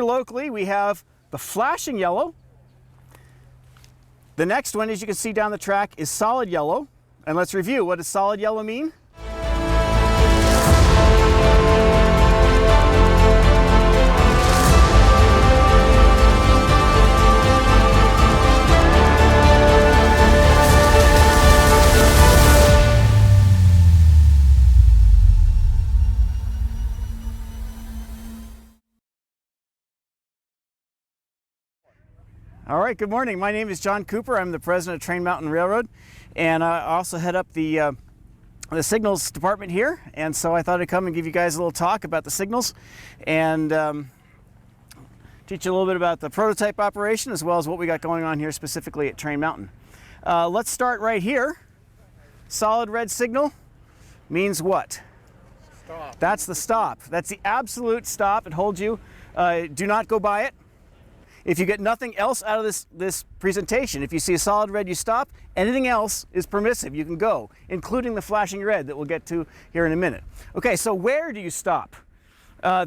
locally we have the flashing yellow. The next one, as you can see down the track, is solid yellow. And let's review. What does solid yellow mean? All right, good morning. My name is John Cooper. I'm the president of Train Mountain Railroad, and I also head up the signals department here. And so I thought I'd come and give you guys a little talk about the signals and teach you a little bit about the prototype operation as well as what we got going on here specifically at Train Mountain. Let's start right here. Solid red signal means what? Stop. That's the stop. That's the absolute stop. It holds you. Do not go by it. If you get nothing else out of this presentation, if you see a solid red, you stop. Anything else is permissive. You can go, including the flashing red that we'll get to here in a minute. Okay, so where do you stop?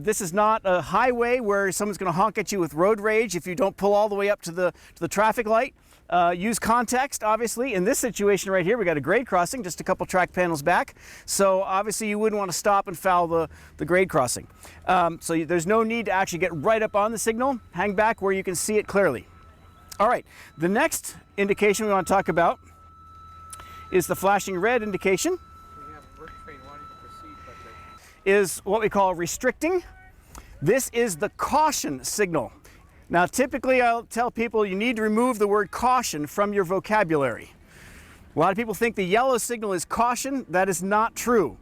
This is not a highway where someone's going to honk at you with road rage if you don't pull all the way up to the traffic light. Use context, obviously. In this situation right here, we got a grade crossing just a couple track panels back. So obviously you wouldn't want to stop and foul the grade crossing. So there's no need to actually get right up on the signal. Hang back where you can see it clearly. All right, the next indication we want to talk about is the flashing red indication. We have work train wanting to proceed, but is what we call restricting. This is the caution signal. Now, typically I'll tell people you need to remove the word caution from your vocabulary. A lot of people think the yellow signal is caution. That is not true.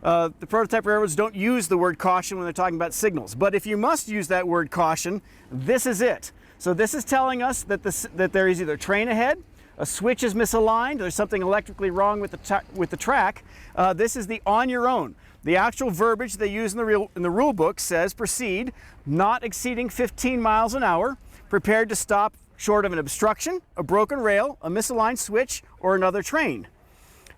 The prototype railroads don't use the word caution when they're talking about signals. But if you must use that word caution, this is it. So this is telling us that there is either train ahead, a switch is misaligned, there's something electrically wrong with the track. This is the on your own. The actual verbiage they use in the rule book says proceed, not exceeding 15 miles an hour, prepared to stop short of an obstruction, a broken rail, a misaligned switch, or another train.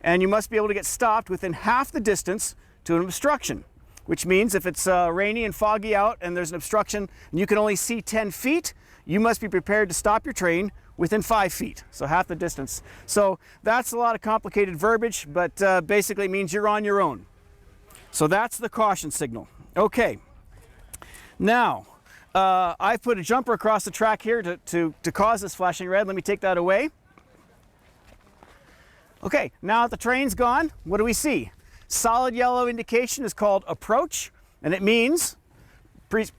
And you must be able to get stopped within half the distance to an obstruction, which means if it's rainy and foggy out and there's an obstruction and you can only see 10 feet, you must be prepared to stop your train within 5 feet, so half the distance. So that's a lot of complicated verbiage, but basically it means you're on your own. So that's the caution signal. Okay, now I've put a jumper across the track here to cause this flashing red. Let me take that away. Okay, now that the train's gone, what do we see? Solid yellow indication is called approach, and it means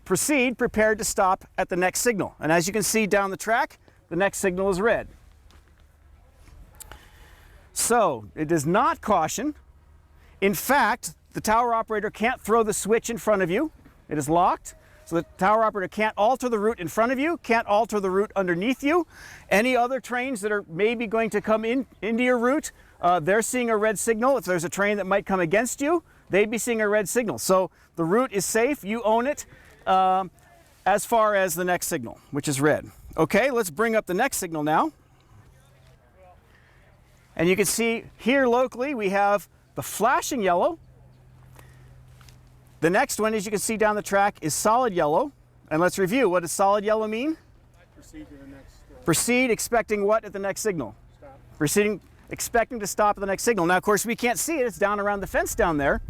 proceed, prepared to stop at the next signal. And as you can see down the track, the next signal is red. So it is not caution. In fact, the tower operator can't throw the switch in front of you. It is locked. So the tower operator can't alter the route in front of you, can't alter the route underneath you. Any other trains that are maybe going to come into your route, they're seeing a red signal. If there's a train that might come against you, they'd be seeing a red signal. So the route is safe, you own it, as far as the next signal, which is red. Okay, let's bring up the next signal now. And you can see here locally we have the flashing yellow. The next one, as you can see down the track, is solid yellow. And let's review. What does solid yellow mean? proceed to the next. Proceed expecting what at the next signal? Stop. Proceeding, expecting to stop at the next signal. Now, of course, we can't see it. It's down around the fence down there.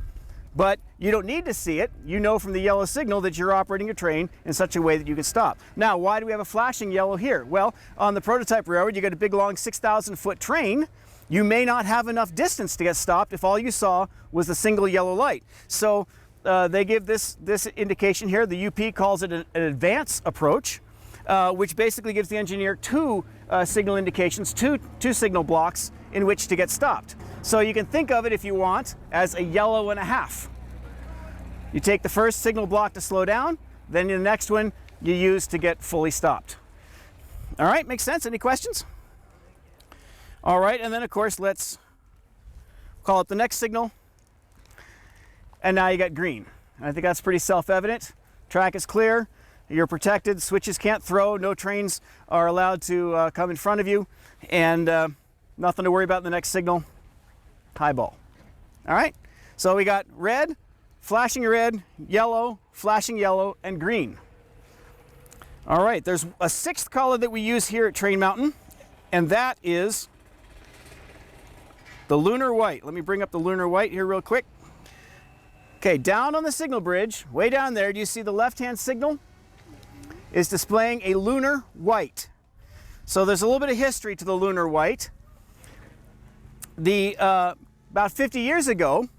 But you don't need to see it. You know from the yellow signal that you're operating your train in such a way that you can stop. Now, why do we have a flashing yellow here? Well, on the prototype railroad, you got a big, long 6,000-foot train. You may not have enough distance to get stopped if all you saw was a single yellow light. So they give this indication here. The UP calls it an advance approach, which basically gives the engineer two signal indications, two signal blocks in which to get stopped. So you can think of it, if you want, as a yellow and a half. You take the first signal block to slow down, then the next one you use to get fully stopped. All right, makes sense? Any questions? All right, and then of course let's call it the next signal. And now you got green. I think that's pretty self-evident. Track is clear, you're protected, switches can't throw, no trains are allowed to come in front of you, and nothing to worry about in the next signal. High ball. All right, so we got red, flashing red, yellow, flashing yellow, and green. All right, there's a sixth color that we use here at Train Mountain, and that is the lunar white. Let me bring up the lunar white here real quick. Okay, down on the signal bridge, way down there, do you see the left-hand signal? Is displaying a lunar white. So there's a little bit of history to the lunar white. About 50 years ago,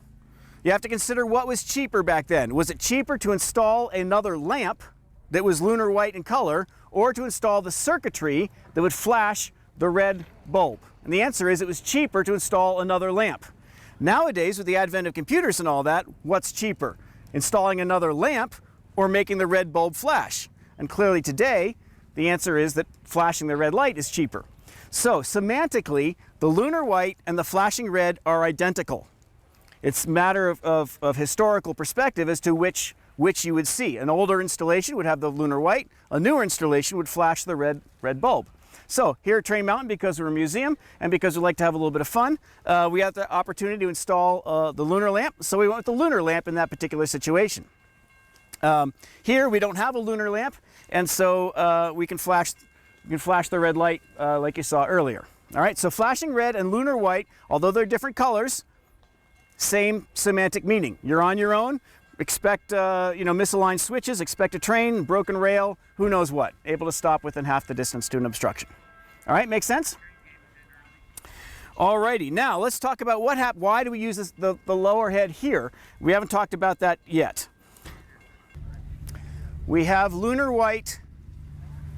you have to consider what was cheaper back then. Was it cheaper to install another lamp that was lunar white in color, or to install the circuitry that would flash the red bulb? And the answer is it was cheaper to install another lamp. Nowadays, with the advent of computers and all that, what's cheaper? Installing another lamp or making the red bulb flash? And clearly today, the answer is that flashing the red light is cheaper. So semantically, the lunar white and the flashing red are identical. It's a matter of historical perspective as to which you would see. An older installation would have the lunar white. A newer installation would flash the red bulb. So here at Train Mountain, because we're a museum and because we like to have a little bit of fun, we had the opportunity to install the lunar lamp. So we went with the lunar lamp in that particular situation. Here we don't have a lunar lamp, and so we can flash the red light like you saw earlier. All right, so flashing red and lunar white, although they're different colors, same semantic meaning. You're on your own. Expect misaligned switches, expect a train, broken rail, who knows what. Able to stop within half the distance to an obstruction. All right, make sense? Alrighty, now let's talk about why do we use the lower head here? We haven't talked about that yet. We have lunar white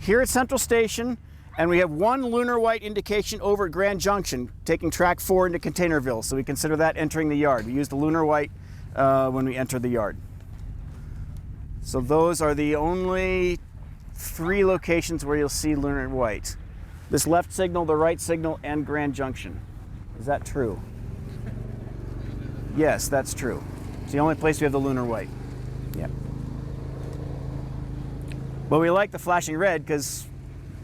here at Central Station, and we have one lunar white indication over at Grand Junction, taking track 4 into Containerville, so we consider that entering the yard. We use the lunar white when we enter the yard. So those are the only 3 locations where you'll see lunar white. This left signal, the right signal, and Grand Junction. Is that true? Yes, that's true. It's the only place we have the lunar white. Yeah. But we like the flashing red because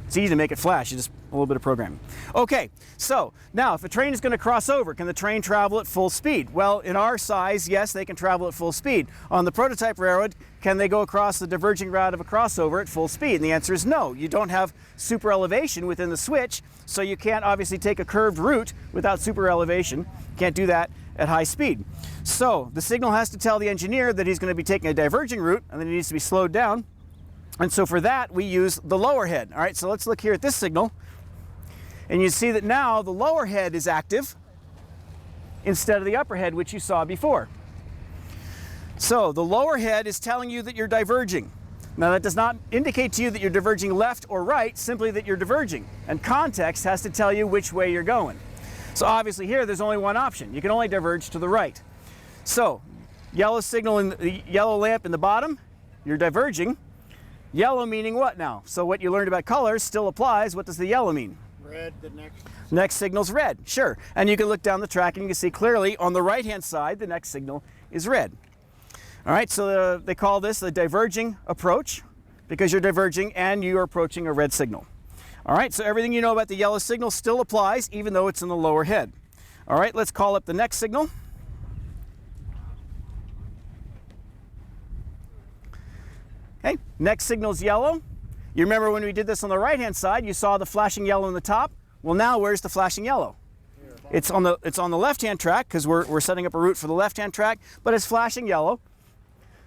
it's easy to make it flash. It's just a little bit of programming. Okay, so now if a train is going to cross over, can the train travel at full speed? Well, in our size, yes, they can travel at full speed. On the prototype railroad, can they go across the diverging route of a crossover at full speed? And the answer is no. You don't have super elevation within the switch, so you can't obviously take a curved route without super elevation. Can't do that at high speed. So the signal has to tell the engineer that he's going to be taking a diverging route and that he needs to be slowed down. And so for that, we use the lower head. All right, so let's look here at this signal. And you see that now the lower head is active instead of the upper head, which you saw before. So the lower head is telling you that you're diverging. Now that does not indicate to you that you're diverging left or right, simply that you're diverging. And context has to tell you which way you're going. So obviously here, there's only one option. You can only diverge to the right. So yellow signal in the yellow lamp in the bottom, you're diverging. Yellow meaning what now? So what you learned about colors still applies. What does the yellow mean? Red, the next. Next signal's red, sure. And you can look down the track and you can see clearly on the right-hand side, the next signal is red. All right, so they call this the diverging approach because you're diverging and you're approaching a red signal. All right, so everything you know about the yellow signal still applies even though it's in the lower head. All right, let's call up the next signal. Okay, next signal is yellow. You remember when we did this on the right-hand side, you saw the flashing yellow in the top. Well, now where's the flashing yellow? It's on the left-hand track because we're setting up a route for the left-hand track, but it's flashing yellow.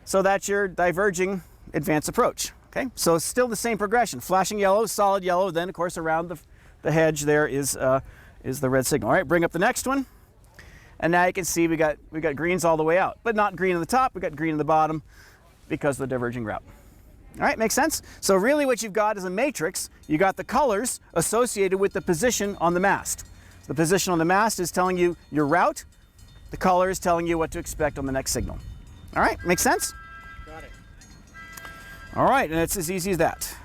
So that's your diverging advance approach. Okay, so it's still the same progression: flashing yellow, solid yellow. Then, of course, around the hedge there is the red signal. All right, bring up the next one, and now you can see we got greens all the way out, but not green on the top. We got green on the bottom because of the diverging route. All right, makes sense? So really what you've got is a matrix. You got the colors associated with the position on the mast. The position on the mast is telling you your route. The color is telling you what to expect on the next signal. All right, makes sense? Got it. All right, and it's as easy as that.